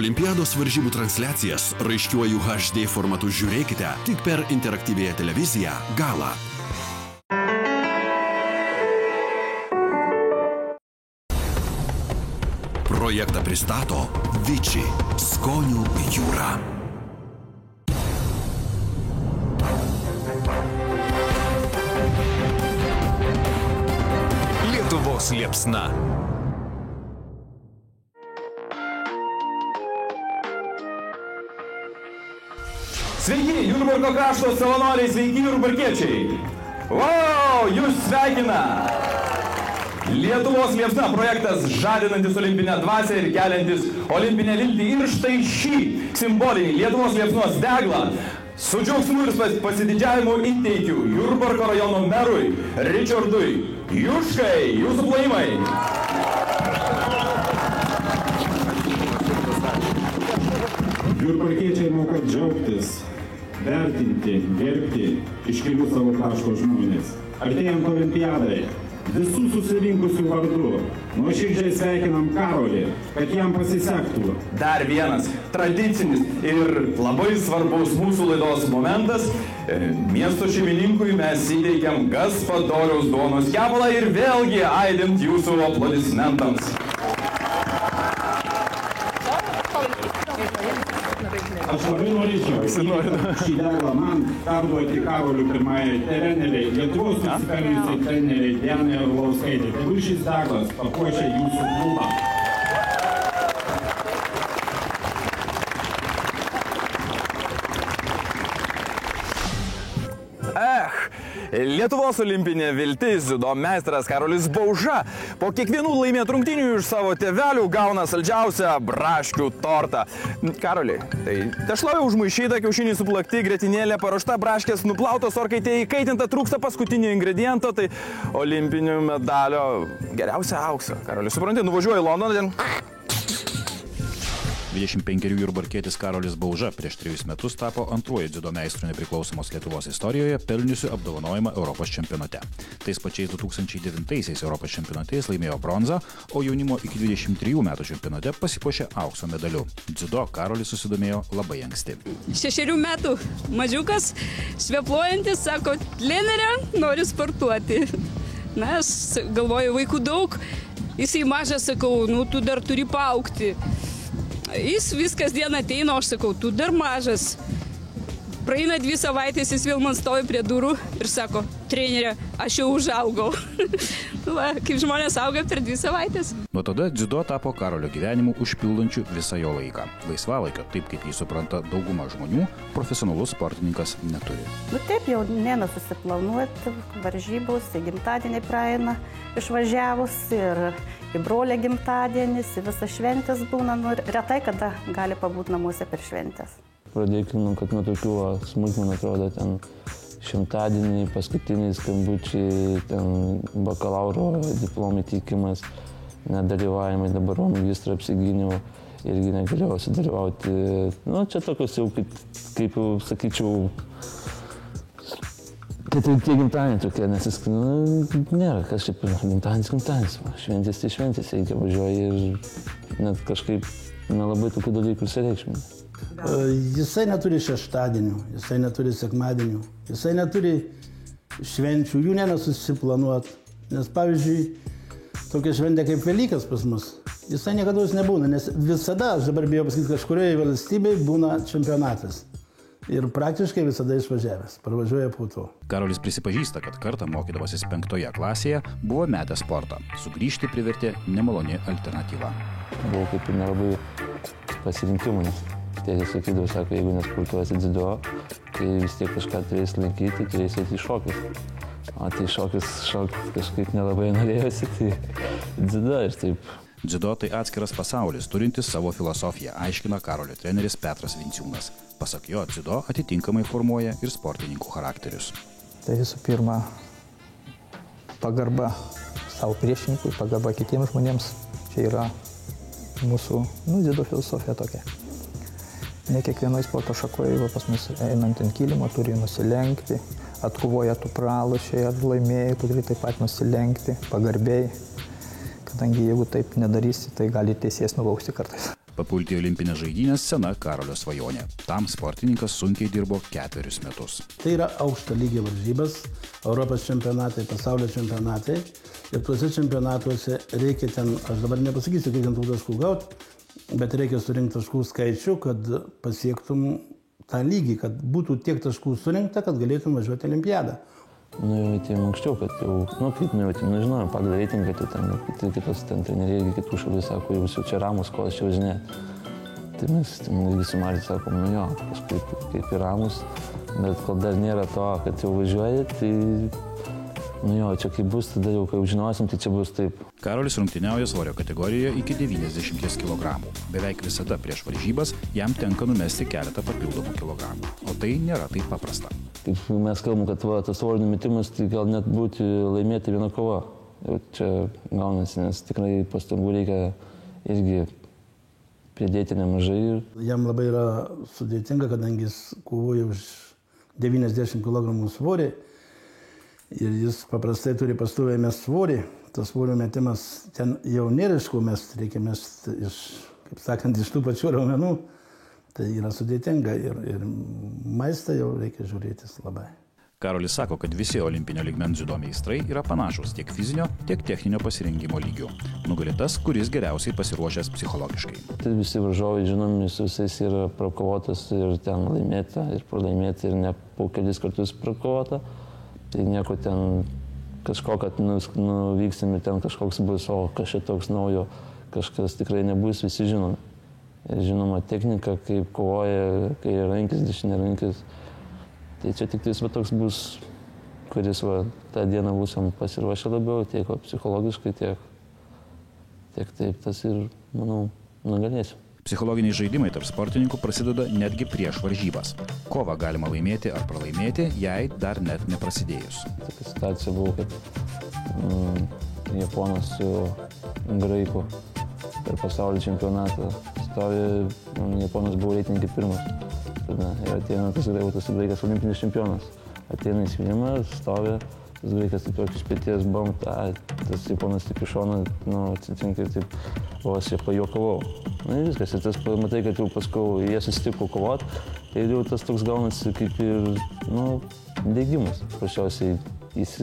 Olimpiados varžybų transliacijas raiškiuoju HD formatu žiūrėkite tik per interaktyvėją televiziją Gala. Projektą pristato Vici skonių jūra. Lietuvos liepsna. Sveiki, Jurbarko krašto savanoriai, sveiki jurbarkiečiai. Wow, jūs sveikina! Lietuvos liepsna projektas žadinantis olimpinę dvasią ir keliantis olimpinę viltį. Ir štai šį simbolinį Lietuvos liepsnos deglą su džiaugsmu ir pasididžiavimu įteikiu Jurbarko rajono merui Richardui Juškai. Jūsų plojimai. Jurbarkiečiai moka džiaugtis, vertinti, gerbti iškilių savo krašto žmonės. Artėjant olimpiadai, visų susirinkusių vardu, nuoširdžiai sveikinam Karolį, kad jam pasisektų. Dar vienas tradicinis ir labai svarbus mūsų laidos momentas. Miesto šeimininkui mes įteikiam Gaspadoriaus duonos kepalą ir vėlgi aidint jūsų aplodismentams. Aš labai norėčiau šį deglą man perduoti Karoliu pirmąjai treneriai, Lietuvos nusipelniusiai treneriai Dianai Arlauskaitei. Tegul šis deglas papuošia jūsų klubą. Lietuvos olimpinė viltis dziudo meistras Karolis Bauža po kiekvienų laimėtų rungtynių iš savo tėvelių gauna saldžiausią braškių tortą. Karoli, tai tešlavė užmaišyta, kiaušiniai suplakti, grietinėlė paruošta, braškės nuplautos, orkaitė įkaitinta, trūksta paskutinio ingrediento, tai olimpinių medalio geriausia aukso. Karoli, supranti, nuvažiuoja į Londoną, ten 25 jurbarkietis Karolis Bauža prieš 3 metus tapo antruoju dziudo meistru nepriklausomos Lietuvos istorijoje, pelniusiu apdovanojimą Europos čempionate. Tais pačiais 2009 Europos čempionatais laimėjo bronzą, o jaunimo iki 23 metų čempionate pasipuošė aukso medaliu. Dziudo Karolis susidomėjo labai anksti. 6 metų mažiukas, švepluojantis, sako, trenerė, noriu sportuoti. Na, aš galvoju, vaikų daug, jisai mažas, sakau, nu, tu dar turi paaugti. Jis viskas dieną ateina, aš sakau, tu dar mažas. Praeina 2 savaitės, jis vėl man stovi prie durų ir sako, trenerė, aš jau užaugau. Va, kaip žmonės auga per 2 savaitės. Nuo tada dziudo tapo Karolio gyvenimu užpildančiu visą jo laiką. Laisvalaikio, taip kaip jį supranta dauguma žmonių, profesionalus sportininkas neturi. Nu taip, jau neina susiplanuoti, varžybos, gimtadieniai praeina išvažiavus ir į brolio gimtadienis, į visas šventės būna, nu, retai kada gali pabūti namuose per šventės. Pradėkime, kad nuo tokių smulkmenų atrodo ten šimtadieniai, paskutiniai skambučiai, ten bakalauro diplomų įteikimas, nedalyvavimai, dabar magistro apsigynimo irgi negalėjau sudalyvauti. Nu, čia tokios jau, kaip jau sakyčiau, kad tie gimtadieniai tokie, nes jis, nėra kažkaip gimtadienis, šventės tai šventės, reikia važiuoja ir net kažkaip nelabai tokių dalykų įsireikšmina. Jisai neturi šeštadienių, jisai neturi sekmadienių, jisai neturi švenčių, jų nesusiplanuot. Nes pavyzdžiui, tokia šventė kaip Velykas pas mus, jisai niekada nebūna, nes visada, aš dabar bijau pasakyti, kažkurioje valstybėje būna čempionatas. Ir praktiškai visada išvažiavęs, parvažiuoja po to. Karolis prisipažįsta, kad kartą mokydamasis 5 klasėje buvo metęs sportą. Sugrįžti privertė nemaloni alternatyva. Buvo kaip ir nelabai pasirinkimų, nes tėtis sakydavo, sako, jeigu nesportuosi dziudo, tai vis tiek kažką turėsi lankyti, turėsi eiti į šokius. O tai šokis kažkaip nelabai norėjosi, tai dziudo ir taip. Dziudo tai atskiras pasaulis, turintis savo filosofiją, aiškina Karolio treneris Petras Vinciūnas. Pasak jo, dziudo atitinkamai formuoja ir sportininkų charakterius. Tai visų pirma, pagarba savo priešininkui, pagarba kitiems žmonėms. Čia yra mūsų dziudo filosofija tokia. Ne kiekvienoje sporto šakoje, pas mus einant ant kilimo, turi nusilenkti, atkovoja tu pralošėjai ar laimėjai, tu turi taip pat nusilenkti, pagarbiai. Kadangi jeigu taip nedarysi, tai gali teisėjas nubausti kartais. Papulti į olimpinės žaidynės sena Karolio svajonė. Tam sportininkas sunkiai dirbo 4 metus. Tai yra aukšto lygio varžybas, Europos čempionatai, pasaulio čempionatai. Ir tuose čempionatuose reikia ten, aš dabar nepasakysiu, kiek ant tų taškų gauti, bet reikia surinkti taškų skaičių, kad pasiektum tą lygį, kad būtų tiek taškų surinkta, kad galėtum važiuoti olimpiadą. Nujautėm anksčiau, kad jau, kaip nujautėm, nežinojom, pagal reitingą, tai ten kitos treneriai, kitų šalių sako, jau čia ramus, ko aš čia važinė. Tai mes visi Marį sakom, kažkaip kaip ir ramus, bet kol dar nėra to, kad jau važiuoji, tai čia kaip bus, tada jau kai žinosim, tai čia bus taip. Karolis rungtyniauja svorio kategorijoje iki 90 kg. Beveik visada prieš varžybas jam tenka numesti keletą papildomų kilogramų. O tai nėra taip paprasta. Kaip mes kalbam, kad tas svorio numetimas, tai gal net būti laimėti vieną kovą. Jau čia gaunasi, nes tikrai pastangų reikia irgi pridėti nemažai. Jam labai yra sudėtinga, kadangi jis kovoja už 90 kg svorį. Ir jis paprastai turi pastoviai mest svorį. Tas svorio metimas ten jau nėra iš ko mest, reikia mest iš, kaip sakant, iš tų pačių raumenų. Tai yra sudėtinga ir maistą jau reikia žiūrėtis labai. Karolis sako, kad visi olimpinio lygmens dziudo meistrai yra panašus tiek fizinio, tiek techninio pasirengimo lygių. Nugali tas, kuris geriausiai pasiruošęs psichologiškai. Tai visi varžovai žinomi, su visais yra prakovotas ir ten laimėta, ir pralaimėta, ir ne po kelis kartus prakovota. Tai nieko ten kažko, kad nuvyksim ir ten kažkoks bus, o kažkas toks naujo, kažkas tikrai nebus, visi žinomi. Ir žinoma technika, kaip kovoja, kai rankis, dešinė rankis. Tai čia tik tais toks bus, kuris tą dieną būsim pasiruošę labiau, tiek psichologiškai, tiek taip tas ir, manau, nugalėsim. Psichologiniai žaidimai tarp sportininkų prasideda netgi prieš varžybas. Kovą galima laimėti ar pralaimėti, jei dar net neprasidėjus. Tokia situacija buvo, kad Japonas su graiku per pasaulio čempionatą stovi, Japonas buvo reitingai pirmas. Tada ir ateina tas graikas olimpinis čempionas. Ateina į svinimą, stovi, tas graikas taip iš pėties bam, tas Japonas taip iš šono, atsitinka ir taip, aš jie pajuokavau. Ir viskas, ir tas matai, kad jau paskui jie susitiko kovot, ir jau tas toks gaunasi kaip ir, dėgymas, pašiausiai jis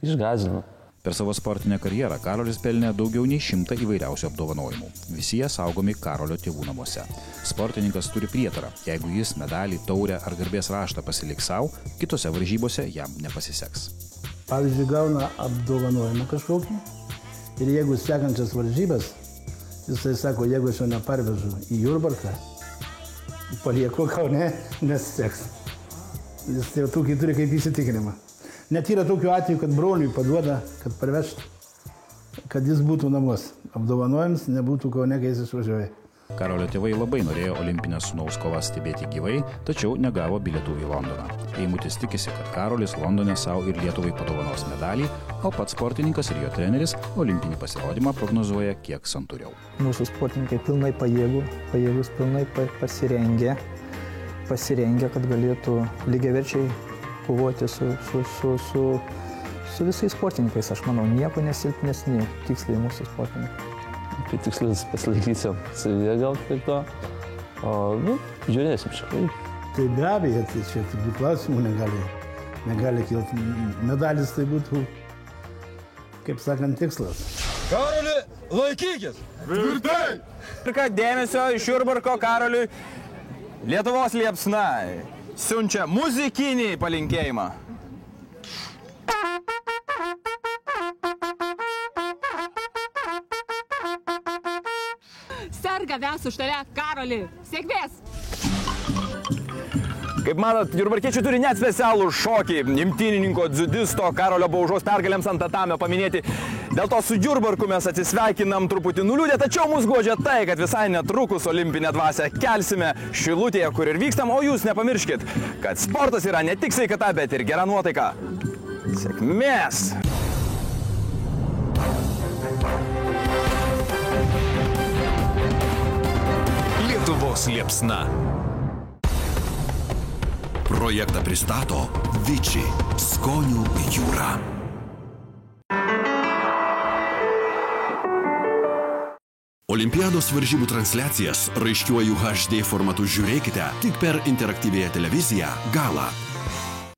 išgąsdino. Per savo sportinę karjerą Karolis pelnė daugiau nei 100 įvairiausių apdovanojimų. Visi jie saugomi Karolio tėvų namuose. Sportininkas turi prietarą, jeigu jis medalį, taurę ar garbės raštą pasiliks savo, kitose varžybose jam nepasiseks. Pavyzdžiui, gauna apdovanojimą kažkokį ir jeigu sekančias varžybas, jisai sako, jeigu aš jo neparvežu į Jurbarką, palieku Kaune, nesiseks. Jis jau tokį turi kaip įsitikinimą. Net yra tokių atvejų, kad broliui paduoda, kad parvežtų, kad jis būtų namuos. Apdovanojimas nebūtų Kaune, kai jis išvažiuoja. Karolio tėvai labai norėjo olimpinės sūnaus kovas stebėti gyvai, tačiau negavo bilietų į Londoną. Eimutis tikisi, kad Karolis Londone savo ir Lietuvai padovanos medalį, o pats sportininkas ir jo treneris olimpinį pasirodymą prognozuoja kiek santūriau. Mūsų sportininkai pilnai pajėgus, pilnai pasirengę, kad galėtų lygiaverčiai kovoti su visais sportininkais. Aš manau, nieko nesilpnesni tiksliai mūsų sportininkai. Tai tikslis pasilaikysim savyje gal kaip to, o žiūrėsim šikai. Tai be abejo, tai čia turbūt klausimų negali kilti. Medalis tai būtų, kaip sakant, tikslas. Karoli, laikykis! Tvirtai! Ir ką dėmesio iš Jurbarko Karoliui Lietuvos liepsna siunčia muzikinį palinkėjimą. Sergavęs už tave, Karoli. Sėkmės! Kaip manot, jurbarkiečiai turi net specialų šokį imtynininko dziudisto Karolio Baužos pergalėms ant tatamio paminėti. Dėl to su Jurbarku mes atsisveikinam truputį nuliūdę, tačiau mus guodžia tai, kad visai netrukus olimpinę dvasią kelsime Šilutėje, kur ir vykstam, o jūs nepamirškit, kad sportas yra ne tik sveikata, bet ir gera nuotaika. Sėkmės! Lietuvos liepsna. Projektą pristato Viči skonių jūra. Olimpiados varžybų transliacijas raiškiuoju HD formatu žiūrėkite tik per interaktyvėją televiziją Gala.